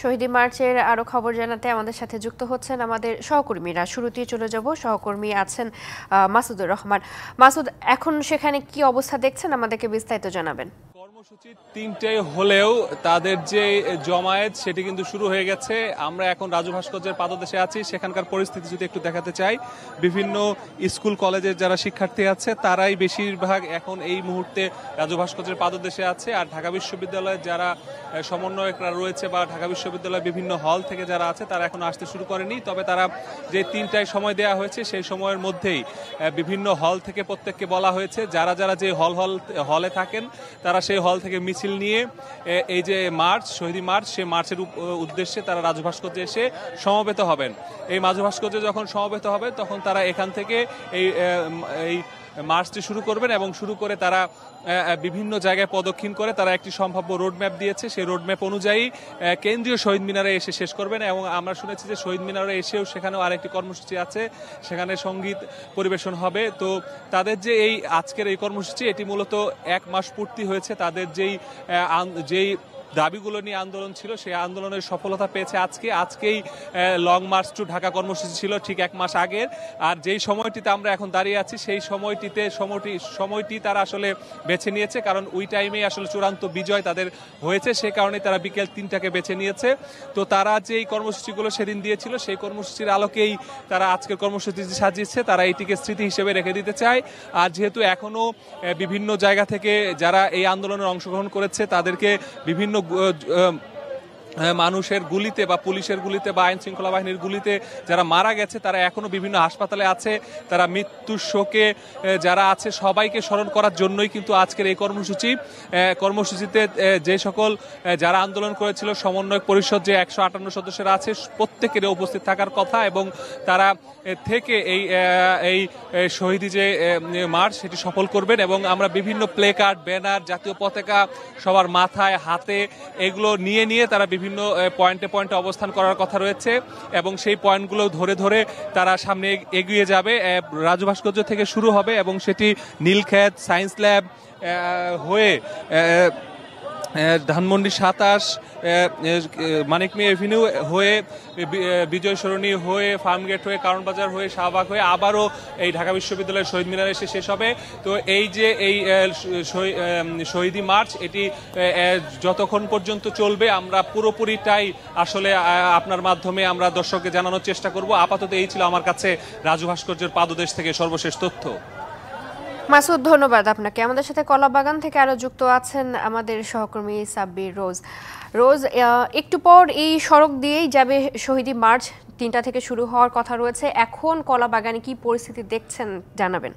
শহীদ মার্চের আরো খবর জানাতে আমাদের সাথে যুক্ত হচ্ছেন আমাদের সহকর্মীরা। শুরুতেই চলে যাব, সহকর্মী আছেন মাসুদুর রহমান। মাসুদ, এখন সেখানে কি অবস্থা দেখছেন, আমাদেরকে বিস্তারিত জানাবেন। কর্মসূচি ৩টে হলেও তাদের যে জমায়েত সেটি কিন্তু শুরু হয়ে গেছে। আমরা এখন রাজু ভাস্কর্যের পাদদেশে আছি। সেখানকার পরিস্থিতি যদি একটু দেখাতে চাই, বিভিন্ন স্কুল কলেজের যারা শিক্ষার্থী আছে তারাই বেশিরভাগ এখন এই মুহূর্তে রাজু ভাস্কর্যের পাদদেশে আছে। আর ঢাকা বিশ্ববিদ্যালয়ের যারা সমন্বয়করা রয়েছে বা ঢাকা বিশ্ববিদ্যালয়ের বিভিন্ন হল থেকে যারা আছে তারা এখন আসতে শুরু করেনি। তবে তারা যে ৩টায় সময় দেওয়া হয়েছে সেই সময়ের মধ্যেই বিভিন্ন হল থেকে প্রত্যেককে বলা হয়েছে যারা যারা যে হলে থাকেন তারা সেই হল থেকে মিছিল নিয়ে এই যে মার্চ, শহীদ মার্চ, সেই মার্চের উদ্দেশ্যে তারা রাজু ভাস্কর্যে এসে সমবেত হবেন। এই রাজু ভাস্কর্যে যখন সমবেত হবে তখন তারা এখান থেকে এই মার্চটি শুরু করবেন এবং শুরু করে তারা বিভিন্ন জায়গায় প্রদক্ষিণ করে তারা একটি সম্ভাব্য রোডম্যাপ দিয়েছে। সেই রোডম্যাপ অনুযায়ী কেন্দ্রীয় শহীদ মিনারে এসে শেষ করবেন। এবং আমরা শুনেছি যে শহীদ মিনারে এসেও সেখানেও আরেকটি কর্মসূচি আছে, সেখানে সঙ্গীত পরিবেশন হবে। তো তাদের যে এই আজকের এই কর্মসূচি, এটি মূলত ১ মাস পূর্তি হয়েছে। তাদের যেই দাবিগুলো নিয়ে আন্দোলন ছিল সেই আন্দোলনের সফলতা পেয়েছে আজকেই লং মার্চ টু ঢাকা কর্মসূচি ছিল ঠিক ১ মাস আগের। আর যেই সময়টিতে আমরা এখন দাঁড়িয়ে আছি সেই সময়টি তারা আসলে বেছে নিয়েছে, কারণ ওই টাইমে আসলে চূড়ান্ত বিজয় তাদের হয়েছে। সে কারণে তারা বিকেল ৩টাকে বেছে নিয়েছে। তো তারা যেই কর্মসূচিগুলো সেদিন দিয়েছিল সেই কর্মসূচির আলোকেই তারা আজকের কর্মসূচি সাজিয়েছে। তারা এইটিকে স্মৃতি হিসেবে রেখে দিতে চায়। আর যেহেতু এখনো বিভিন্ন জায়গা থেকে যারা এই আন্দোলনে অংশগ্রহণ করেছে তাদেরকে বিভিন্ন মানুষের গুলিতে বা পুলিশের গুলিতে বা আইন শৃঙ্খলা বাহিনীর গুলিতে যারা মারা গেছে তারা এখনো বিভিন্ন হাসপাতালে আছে। তারা মৃত্যুর শোকে যারা আছে সবাইকে স্মরণ করার জন্যই কিন্তু আজকের এই কর্মসূচিতে যে সকল যারা আন্দোলন করেছিল সমন্বয় পরিষদ যে ১৫৮ সদস্যরা আছে প্রত্যেকের উপস্থিত থাকার কথা এবং তারা থেকে এই শহীদ যে মার্চ সেটি সফল করবেন। এবং আমরা বিভিন্ন প্লে কার্ড, ব্যানার, জাতীয় পতাকা সবার মাথায় হাতে এগুলো নিয়ে তারা বিভিন্ন পয়েন্টে অবস্থান করার কথা রয়েছে এবং সেই পয়েন্টগুলো ধরে তারা সামনে এগিয়ে যাবে। রাজু ভাস্কর্য থেকে শুরু হবে এবং সেটি নীলক্ষেত, সায়েন্স ল্যাব হয়ে ধানমন্ডি ২৭, মানিক মিয়া এভিনিউ হয়ে, বিজয় সরণি হয়ে, ফার্মগেট হয়ে, কারণ বাজার হয়ে, শাহবাগ হয়ে আবারও এই ঢাকা বিশ্ববিদ্যালয়ের শহীদ মিনারে এসে শেষ হবে। তো এই যে এই শহীদি মার্চ এটি যতক্ষণ পর্যন্ত চলবে আমরা পুরোপুরিটাই আসলে আপনার মাধ্যমে আমরা দর্শককে জানানোর চেষ্টা করব। আপাতত এই ছিল আমার কাছে রাজু ভাস্কর্যের পাদদেশ থেকে সর্বশেষ তথ্য। মাসুদ, ধন্যবাদ আপনাকে। আমাদের সাথে কলাবাগান থেকে আরো যুক্ত আছেন আমাদের সহকর্মী সাব্বির রোজ। একটু পর এই সড়ক দিয়েই যাবে শহীদি মার্চ, ৩টা থেকে শুরু হওয়ার কথা রয়েছে। এখন কলাবাগানে কি পরিস্থিতি দেখছেন জানাবেন।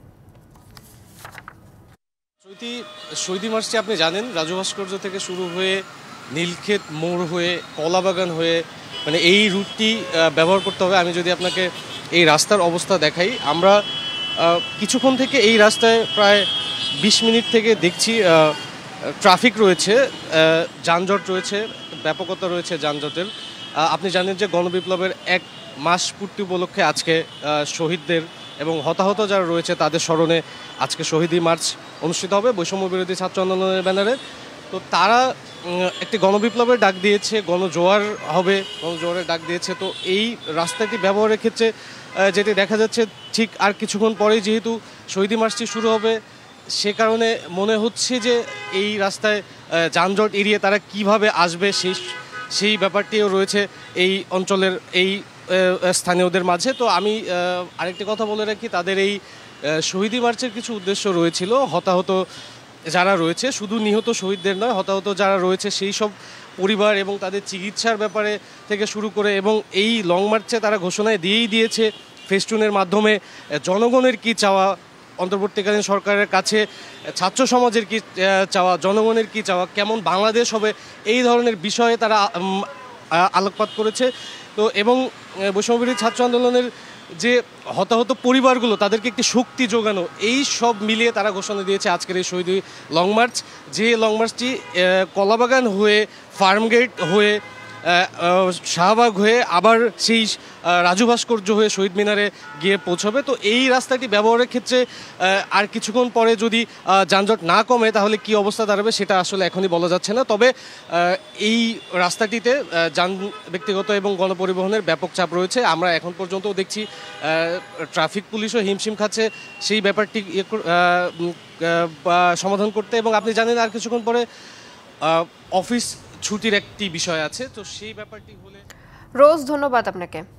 শহীদি মার্চটি আপনি জানেন রাজু ভাস্কর্য থেকে শুরু হয়ে নীলক্ষেত মোড় হয়ে কলাবাগান হয়ে মানে এই রুটটি ব্যবহার করতে হবে। আমি যদি আপনাকে এই রাস্তার অবস্থা দেখাই, আমরা কিছুক্ষণ থেকে এই রাস্তায় প্রায় ২০ মিনিট থেকে দেখছি ট্রাফিক রয়েছে, যানজট রয়েছে, ব্যাপকতা রয়েছে যানজটের। আপনি জানেন যে গণবিপ্লবের ১ মাস পূর্তি উপলক্ষে আজকে শহীদদের এবং হতাহত যারা রয়েছে তাদের স্মরণে আজকে শহীদি মার্চ অনুষ্ঠিত হবে বৈষম্য বিরোধী ছাত্র আন্দোলনের ব্যানারে। তো তারা একটি গণবিপ্লবের ডাক দিয়েছে, গণজোয়ার হবে, গণজোয়ারের ডাক দিয়েছে। তো এই রাস্তাটি ব্যবহারের ক্ষেত্রে যেটি দেখা যাচ্ছে ঠিক আর কিছুক্ষণ পরেই যেহেতু শহীদি মার্চটি শুরু হবে সে কারণে মনে হচ্ছে যে এই রাস্তায় যানজট এড়িয়ে তারা কিভাবে আসবে সেই ব্যাপারটিও রয়েছে এই অঞ্চলের এই স্থানীয়দের মাঝে। তো আমি আরেকটি কথা বলে রাখি, তাদের এই শহীদি মার্চের কিছু উদ্দেশ্য রয়েছিল। হতাহত যারা রয়েছে, শুধু নিহত শহীদদের নয়, হতাহত যারা রয়েছে সেই সব পরিবার এবং তাদের চিকিৎসার ব্যাপারে থেকে শুরু করে এবং এই লং মার্চে তারা ঘোষণায় দিয়েছে ফেস্টুনের মাধ্যমে জনগণের কি চাওয়া, অন্তর্বর্তীকালীন সরকারের কাছে ছাত্র সমাজের কি চাওয়া, জনগণের কি চাওয়া, কেমন বাংলাদেশ হবে, এই ধরনের বিষয়ে তারা আলোকপাত করেছে। তো এবং বৈষম্যবিরোধী ছাত্র আন্দোলনের যে হতাহত পরিবারগুলো তাদেরকে একটি শক্তি যোগানো, এই সব মিলিয়ে তারা ঘোষণা দিয়েছে আজকের এই শহীদ লং মার্চ। যে লং মার্চটি কলাবাগান হয়ে, ফার্মগেট হয়ে, শাহবাগ হয়ে আবার সেই রাজু ভাস্কর্য হয়ে শহীদ মিনারে গিয়ে পৌঁছবে। তো এই রাস্তাটি ব্যবহারের ক্ষেত্রে আর কিছুক্ষণ পরে যদি যানজট না কমে তাহলে কি অবস্থা দাঁড়াবে সেটা আসলে এখনই বলা যাচ্ছে না। তবে এই রাস্তাটিতে ব্যক্তিগত এবং গণপরিবহনের ব্যাপক চাপ রয়েছে। আমরা এখন পর্যন্ত দেখছি ট্রাফিক পুলিশও হিমশিম খাচ্ছে সেই ব্যাপারটি সমাধান করতে। এবং আপনি জানেন আর কিছুক্ষণ পরে অফিস ছুটির একটি বিষয় আছে, তো সেই ব্যাপারটি হলে। রোজ, ধন্যবাদ আপনাকে।